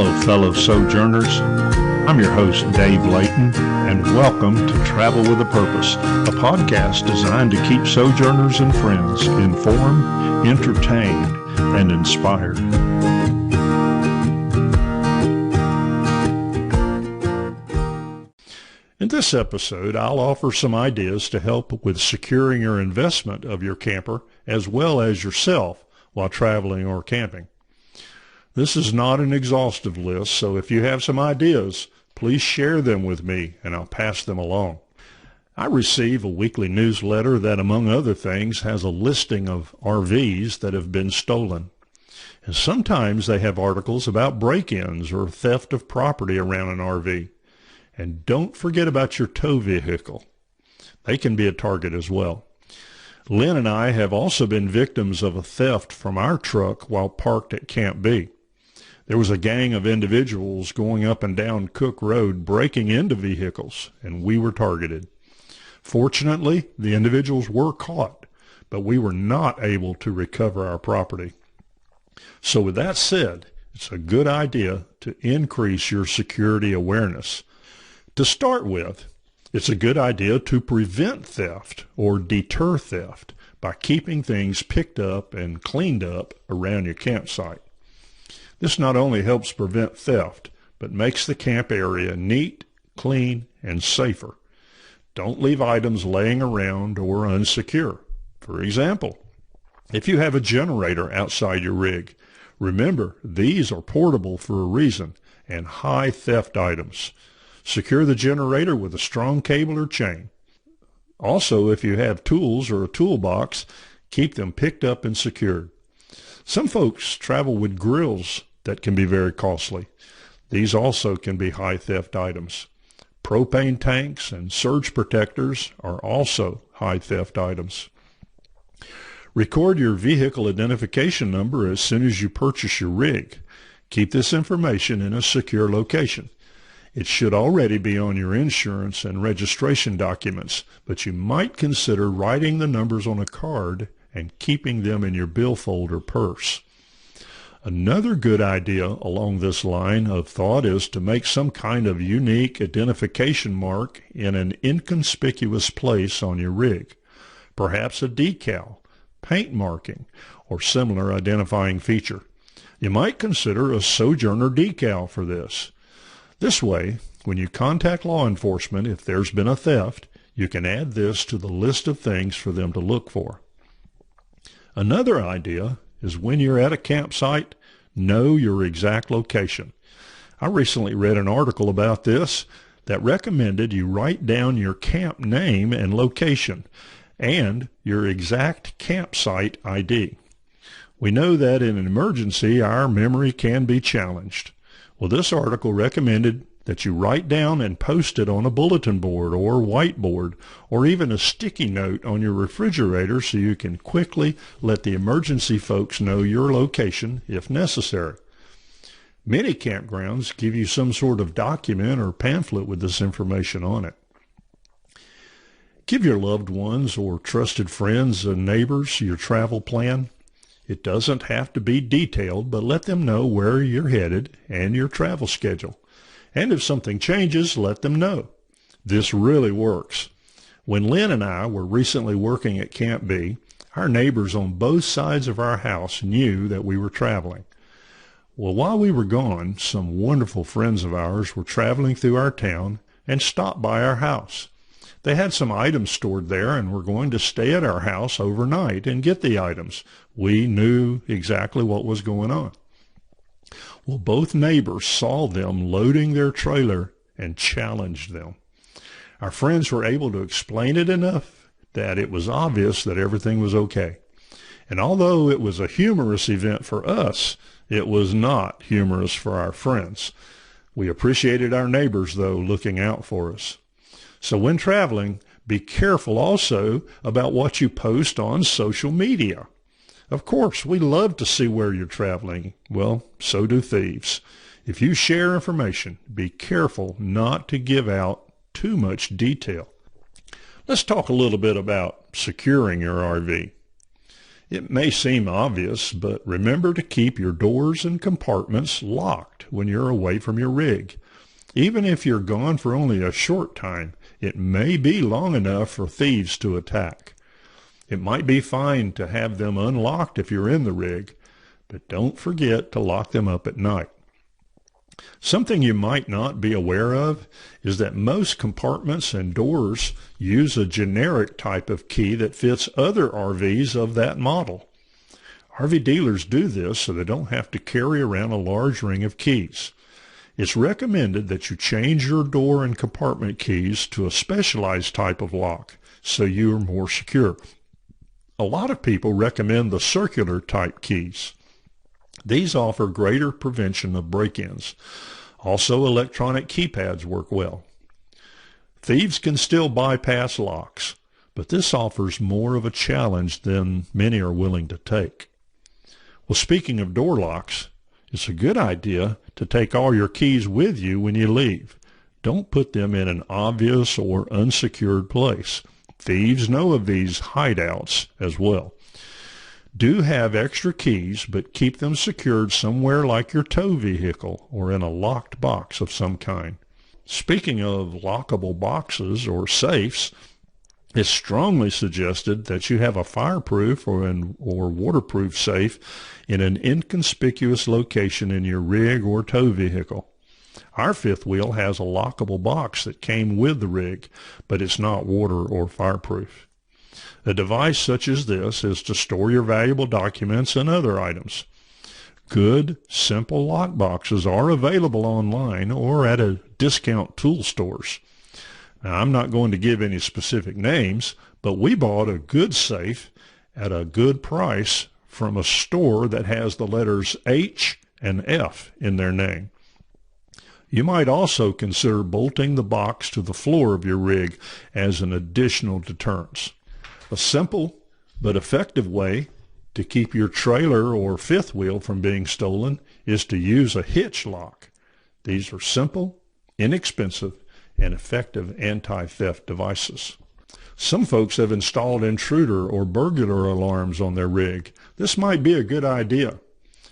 Hello, fellow sojourners. I'm your host, Dave Layton, and welcome to Travel with a Purpose, a podcast designed to keep sojourners and friends informed, entertained, and inspired. In this episode, I'll offer some ideas to help with securing your investment of your camper as well as yourself while traveling or camping. This is not an exhaustive list, so if you have some ideas, please share them with me and I'll pass them along. I receive a weekly newsletter that, among other things, has a listing of RVs that have been stolen. And sometimes they have articles about break-ins or theft of property around an RV. And don't forget about your tow vehicle. They can be a target as well. Lynn and I have also been victims of a theft from our truck while parked at Camp B. There was a gang of individuals going up and down Cook Road breaking into vehicles, and we were targeted. Fortunately, the individuals were caught, but we were not able to recover our property. So with that said, it's a good idea to increase your security awareness. To start with, it's a good idea to prevent theft or deter theft by keeping things picked up and cleaned up around your campsite. This not only helps prevent theft, but makes the camp area neat, clean, and safer. Don't leave items laying around or unsecure. For example, if you have a generator outside your rig, remember these are portable for a reason and high theft items. Secure the generator with a strong cable or chain. Also, if you have tools or a toolbox, keep them picked up and secured. Some folks travel with grills that can be very costly. These also can be high theft items. Propane tanks and surge protectors are also high theft items. Record your vehicle identification number as soon as you purchase your rig. Keep this information in a secure location. It should already be on your insurance and registration documents, but you might consider writing the numbers on a card and keeping them in your billfold or purse. Another good idea along this line of thought is to make some kind of unique identification mark in an inconspicuous place on your rig, perhaps a decal, paint marking, or similar identifying feature. You might consider a sojourner decal for this. This way, when you contact law enforcement if there's been a theft, you can add this to the list of things for them to look for. Another idea is when you're at a campsite, know your exact location. I recently read an article about this that recommended you write down your camp name and location and your exact campsite ID. We know that in an emergency, our memory can be challenged. Well, this article recommended that you write down and post it on a bulletin board or whiteboard or even a sticky note on your refrigerator so you can quickly let the emergency folks know your location if necessary. Many campgrounds give you some sort of document or pamphlet with this information on it. Give your loved ones or trusted friends and neighbors your travel plan. It doesn't have to be detailed, but let them know where you're headed and your travel schedule. And if something changes, let them know. This really works. When Lynn and I were recently working at Camp B, our neighbors on both sides of our house knew that we were traveling. Well, while we were gone, some wonderful friends of ours were traveling through our town and stopped by our house. They had some items stored there and were going to stay at our house overnight and get the items. We knew exactly what was going on. Well, both neighbors saw them loading their trailer and challenged them. Our friends were able to explain it enough that it was obvious that everything was okay. And although it was a humorous event for us, it was not humorous for our friends. We appreciated our neighbors, though, looking out for us. So when traveling, be careful also about what you post on social media. Of course, we love to see where you're traveling. Well, so do thieves. If you share information, be careful not to give out too much detail. Let's talk a little bit about securing your RV. It may seem obvious, but remember to keep your doors and compartments locked when you're away from your rig. Even if you're gone for only a short time, it may be long enough for thieves to attack. It might be fine to have them unlocked if you're in the rig, but don't forget to lock them up at night. Something you might not be aware of is that most compartments and doors use a generic type of key that fits other RVs of that model. RV dealers do this so they don't have to carry around a large ring of keys. It's recommended that you change your door and compartment keys to a specialized type of lock so you are more secure. A lot of people recommend the circular type keys. These offer greater prevention of break-ins. Also, electronic keypads work well. Thieves can still bypass locks, but this offers more of a challenge than many are willing to take. Well, speaking of door locks, it's a good idea to take all your keys with you when you leave. Don't put them in an obvious or unsecured place. Thieves know of these hideouts as well. Do have extra keys, but keep them secured somewhere like your tow vehicle or in a locked box of some kind. Speaking of lockable boxes or safes, it's strongly suggested that you have a fireproof or waterproof safe in an inconspicuous location in your rig or tow vehicle. Our fifth wheel has a lockable box that came with the rig, but it's not water or fireproof. A device such as this is to store your valuable documents and other items. Good, simple lock boxes are available online or at a discount tool stores. Now, I'm not going to give any specific names, but we bought a good safe at a good price from a store that has the letters H and F in their name. You might also consider bolting the box to the floor of your rig as an additional deterrence. A simple but effective way to keep your trailer or fifth wheel from being stolen is to use a hitch lock. These are simple, inexpensive, and effective anti-theft devices. Some folks have installed intruder or burglar alarms on their rig. This might be a good idea.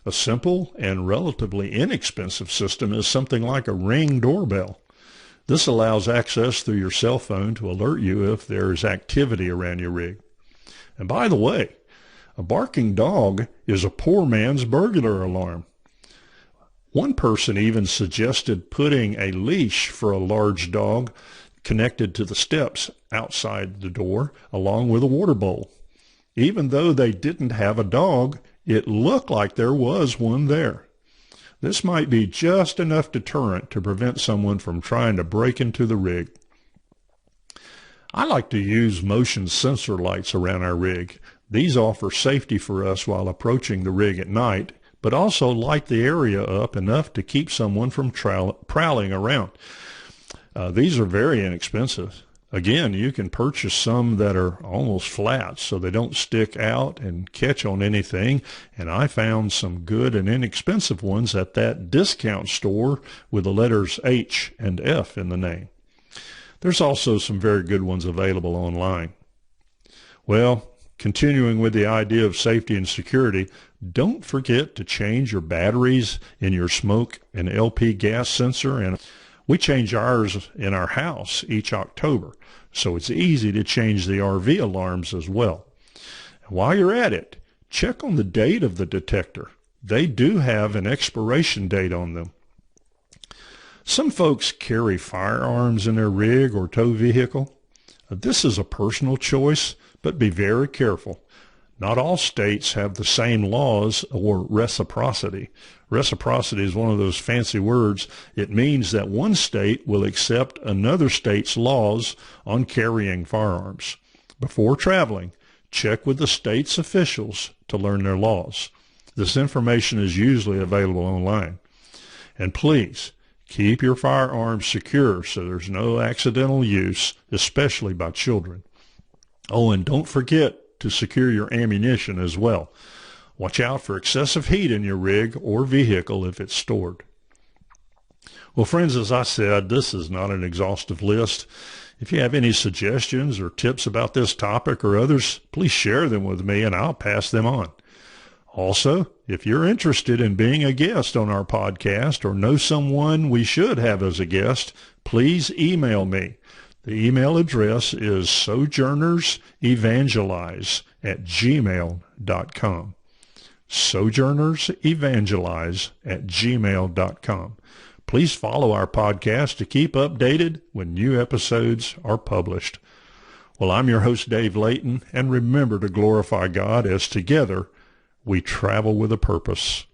A simple and relatively inexpensive system is something like a Ring doorbell. This allows access through your cell phone to alert you if there is activity around your rig. And by the way, a barking dog is a poor man's burglar alarm. One person even suggested putting a leash for a large dog connected to the steps outside the door along with a water bowl. Even though they didn't have a dog, it looked like there was one there. This might be just enough deterrent to prevent someone from trying to break into the rig. I like to use motion sensor lights around our rig. These offer safety for us while approaching the rig at night, but also light the area up enough to keep someone from prowling around. These are very inexpensive. Again, you can purchase some that are almost flat so they don't stick out and catch on anything, and I found some good and inexpensive ones at that discount store with the letters H and F in the name. There's also some very good ones available online. Well, continuing with the idea of safety and security, don't forget to change your batteries in your smoke and LP gas sensor, and we change ours in our house each October, so it's easy to change the RV alarms as well. And while you're at it, check on the date of the detector. They do have an expiration date on them. Some folks carry firearms in their rig or tow vehicle. This is a personal choice, but be very careful. Not all states have the same laws or reciprocity. Reciprocity is one of those fancy words. It means that one state will accept another state's laws on carrying firearms. Before traveling, check with the state's officials to learn their laws. This information is usually available online. And please, keep your firearms secure so there's no accidental use, especially by children. Oh, and don't forget to secure your ammunition as well. Watch out for excessive heat in your rig or vehicle if it's stored. Well, friends, as I said, this is not an exhaustive list. If you have any suggestions or tips about this topic or others, please share them with me and I'll pass them on. Also, if you're interested in being a guest on our podcast or know someone we should have as a guest, please email me. The email address is sojournersevangelize@gmail.com. sojournersevangelize@gmail.com. Please follow our podcast to keep updated when new episodes are published. Well, I'm your host, Dave Layton, and remember to glorify God as together we travel with a purpose.